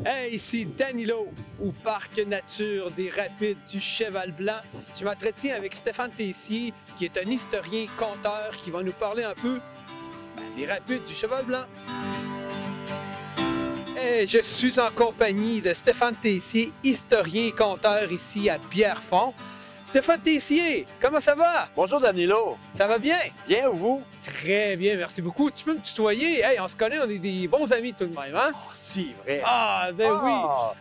Hey, ici Danilo, au Parc Nature des Rapides du Cheval-Blanc. Je m'entretiens avec Stéphane Tessier, qui est un historien conteur qui va nous parler un peu des Rapides du Cheval-Blanc. Hey, je suis en compagnie de Stéphane Tessier, historien et conteur ici à Pierrefonds. Stéphane Tessier, comment ça va? Bonjour Danilo. Ça va bien? Bien ou vous? Très bien, merci beaucoup. Tu peux me tutoyer? Hey, on se connaît, on est des bons amis tout de même, hein? Oh, si, vrai. Ah, ben oui!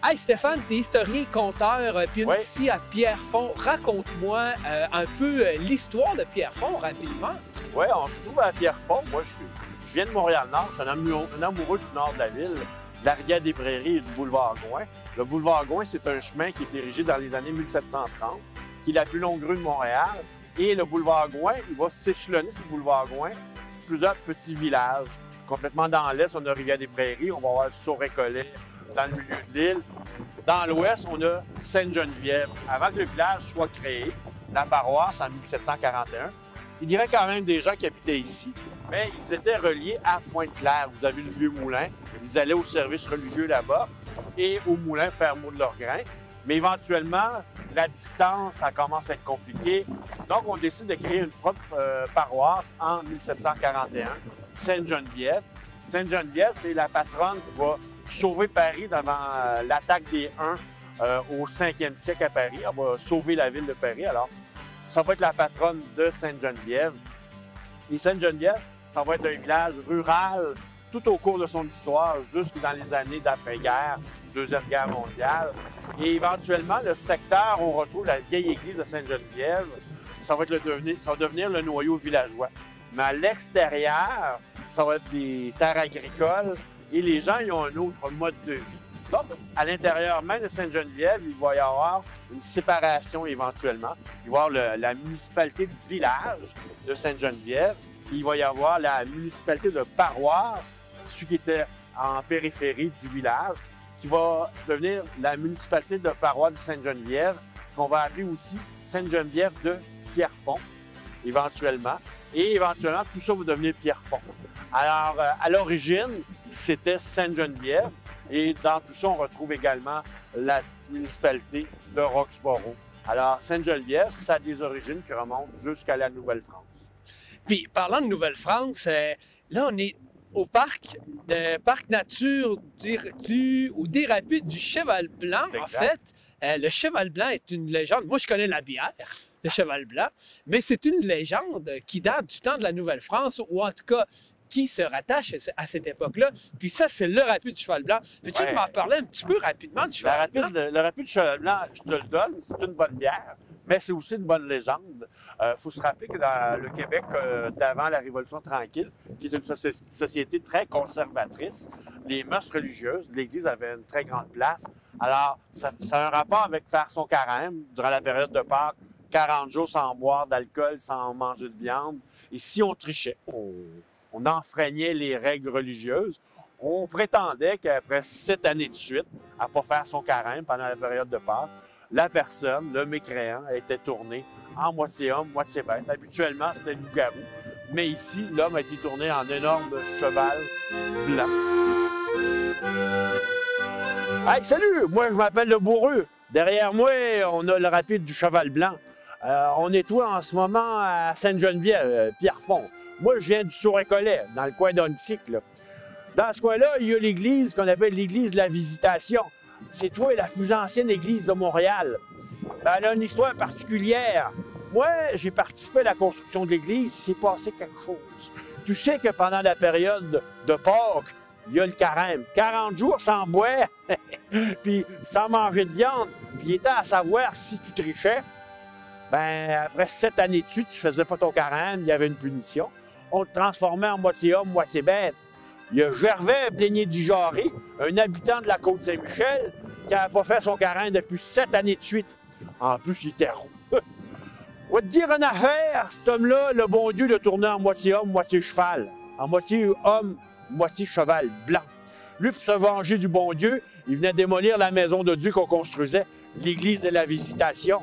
Hey Stéphane, t'es historien, conteur, puis Oui. ici à Pierrefonds. Raconte-moi un peu l'histoire de Pierrefonds, rapidement. Oui, on se trouve à Pierrefonds. Moi, je viens de Montréal-Nord. Je suis un amoureux du nord de la ville, de la rivière des Prairies et du boulevard Gouin. Le boulevard Gouin, c'est un chemin qui est érigé dans les années 1730, qui est la plus longue rue de Montréal. Et le boulevard Gouin, il va s'échelonner sur le boulevard Gouin, plusieurs petits villages. Complètement dans l'est, on a Rivière-des-Prairies, on va avoir Sault-Récollet dans le milieu de l'île. Dans l'ouest, on a Sainte-Geneviève. Avant que le village soit créé, la paroisse en 1741, il y avait quand même des gens qui habitaient ici, mais ils étaient reliés à Pointe-Claire. Vous avez le vieux moulin, ils allaient au service religieux là-bas et au moulin faire moudre leur grain. Mais éventuellement, la distance, ça commence à être compliqué. Donc, on décide de créer une propre paroisse en 1741, Sainte-Geneviève. Sainte-Geneviève, c'est la patronne qui va sauver Paris devant l'attaque des Huns au 5e siècle à Paris. Elle va sauver la ville de Paris. Alors, ça va être la patronne de Sainte-Geneviève. Et Sainte-Geneviève, ça va être un village rural tout au cours de son histoire, jusque dans les années d'après-guerre, Deuxième Guerre mondiale. Et éventuellement, le secteur où on retrouve la vieille église de Sainte-Geneviève, ça va devenir le noyau villageois. Mais à l'extérieur, ça va être des terres agricoles et les gens ils ont un autre mode de vie. Donc, à l'intérieur même de Sainte-Geneviève, il va y avoir une séparation éventuellement. Il va y avoir la municipalité de village de Sainte-Geneviève. Il va y avoir la municipalité de paroisse, celui qui était en périphérie du village, qui va devenir la municipalité de paroisse de Sainte-Geneviève, qu'on va appeler aussi Sainte-Geneviève de Pierrefonds, éventuellement. Et éventuellement, tout ça va devenir Pierrefonds. Alors, à l'origine, c'était Sainte-Geneviève. Et dans tout ça, on retrouve également la municipalité de Roxborough. Alors, Sainte-Geneviève, ça a des origines qui remontent jusqu'à la Nouvelle-France. Puis, parlant de Nouvelle-France, là, on est au parc nature des Rapides du Cheval-Blanc. En fait, le Cheval-Blanc est une légende. Moi, je connais la bière, le Cheval-Blanc, mais c'est une légende qui date du temps de la Nouvelle-France, ou en tout cas, qui se rattache à cette époque-là. Puis ça, c'est le Rapide du Cheval-Blanc. Peux-tu m'en parler un petit peu rapidement du Cheval-Blanc? Le Rapide du Cheval-Blanc, je te le donne, c'est une bonne bière, mais c'est aussi une bonne légende. Il faut se rappeler que dans le Québec d'avant la Révolution tranquille, qui est une société très conservatrice, les mœurs religieuses, l'Église avait une très grande place. Alors, ça a un rapport avec faire son carême durant la période de Pâques, 40 jours sans boire d'alcool, sans manger de viande. Et si on trichait, on enfreignait les règles religieuses, on prétendait qu'après 7 années de suite, à ne pas faire son carême pendant la période de Pâques, la personne, le mécréant, était tourné en moitié homme, moitié bête. Habituellement, c'était le loup-garou. Mais ici, l'homme a été tourné en énorme cheval blanc. Hey, salut! Moi, je m'appelle le Bourreux. Derrière moi, on a le Rapide du Cheval-Blanc. On est en ce moment à Sainte-Geneviève, Pierrefonds. Moi, je viens du Sault-Récollet, dans le coin d'Ontic. Dans ce coin-là, il y a l'église qu'on appelle l'église de la Visitation. C'est la plus ancienne église de Montréal. Elle a une histoire particulière. Moi, j'ai participé à la construction de l'église, il s'est passé quelque chose. Tu sais que pendant la période de Pâques, il y a le carême. 40 jours sans boire, puis sans manger de viande. Puis il était à savoir si tu trichais. Ben après 7 années de suite, tu ne faisais pas ton carême, il y avait une punition. On te transformait en moitié homme, moitié bête. Il y a Gervais Blégnier du Jarry, un habitant de la Côte-Saint-Michel, qui n'a pas fait son carême depuis 7 années de suite. En plus, il était roux. On va te dire une affaire, cet homme-là, le bon Dieu le tournait en moitié homme, moitié cheval. En moitié homme, moitié cheval blanc. Lui, pour se venger du bon Dieu, il venait démolir la maison de Dieu qu'on construisait, l'église de la Visitation.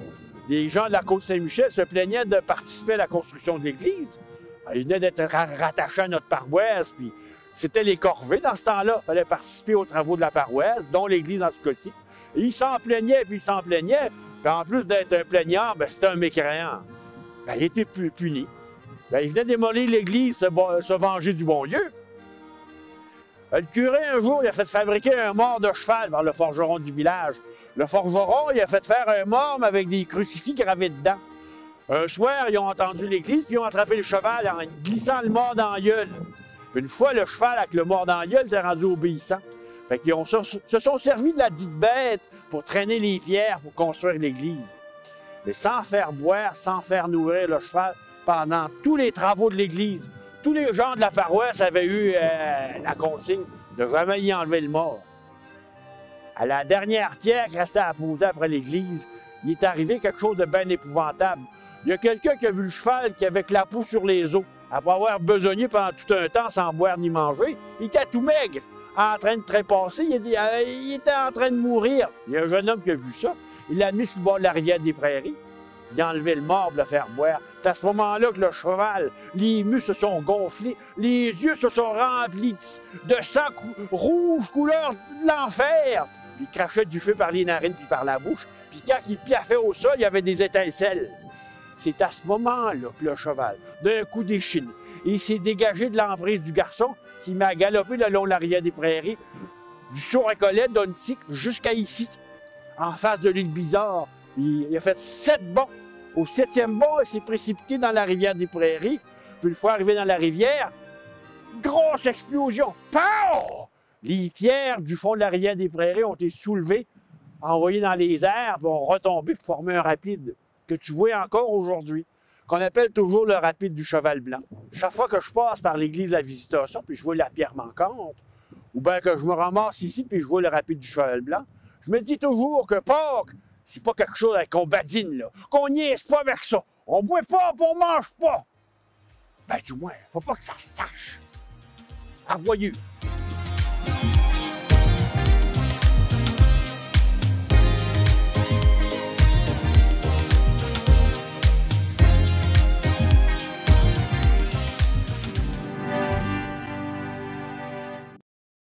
Les gens de la Côte-Saint-Michel se plaignaient de participer à la construction de l'église. Il venait d'être rattaché à notre paroisse, puis c'était les corvées dans ce temps-là. Il fallait participer aux travaux de la paroisse, dont l'église en ce cas-ci. Et il s'en plaignait, puis il s'en plaignait. Puis en plus d'être un plaignard, ben, c'était un mécréant. Ben, il était puni. Ben, il venait démolir l'église, se venger du bon Dieu. Le curé, un jour, il a fait fabriquer un mort de cheval par le forgeron du village. Le forgeron, il a fait faire un mort, mais avec des crucifix gravés dedans. Un soir, ils ont entendu l'église, puis ils ont attrapé le cheval en glissant le mort dans la gueule. Puis une fois, le cheval avec le mort dans la gueule était rendu obéissant. Fait qu'ils se sont servis de la dite bête pour traîner les pierres pour construire l'église. Mais sans faire boire, sans faire nourrir le cheval pendant tous les travaux de l'église. Tous les gens de la paroisse avaient eu la consigne de jamais y enlever le mort. À la dernière pierre qui restait à poser après l'église, il est arrivé quelque chose de bien épouvantable. Il y a quelqu'un qui a vu le cheval qui avait la peau sur les os, après avoir besogné pendant tout un temps sans boire ni manger. Il était tout maigre, en train de trépasser, il était en train de mourir. Il y a un jeune homme qui a vu ça, il l'a mis sur le bord de la rivière des Prairies. Il a enlevé le mort pour le faire boire. C'est à ce moment-là que le cheval, les muscles se sont gonflés, les yeux se sont remplis de sang rouge, couleur de l'enfer. Il crachait du feu par les narines puis par la bouche. Puis quand il piaffait au sol, il y avait des étincelles. C'est à ce moment-là que le cheval, d'un coup d'échine, il s'est dégagé de l'emprise du garçon, s'il m'a galopé le long de la rivière des Prairies, du Saut-Récollet, d'Ontic, jusqu'à ici, en face de l'île Bizarre. Il a fait 7 bonds. Au 7e bond, il s'est précipité dans la rivière des Prairies. Puis une fois arrivé dans la rivière, grosse explosion. Pow! Les pierres du fond de la rivière des Prairies ont été soulevées, envoyées dans les airs, puis ont retombé pour former un rapide que tu vois encore aujourd'hui, qu'on appelle toujours le rapide du Cheval Blanc. Chaque fois que je passe par l'église de la Visitation, puis je vois la pierre manquante, ou bien que je me ramasse ici, puis je vois le rapide du Cheval Blanc, je me dis toujours que Pâques, c'est pas quelque chose qu'on badine, là, qu'on niaise pas avec ça. On boit pas, puis on mange pas. Ben du moins, faut pas que ça se sache. Avoyeux.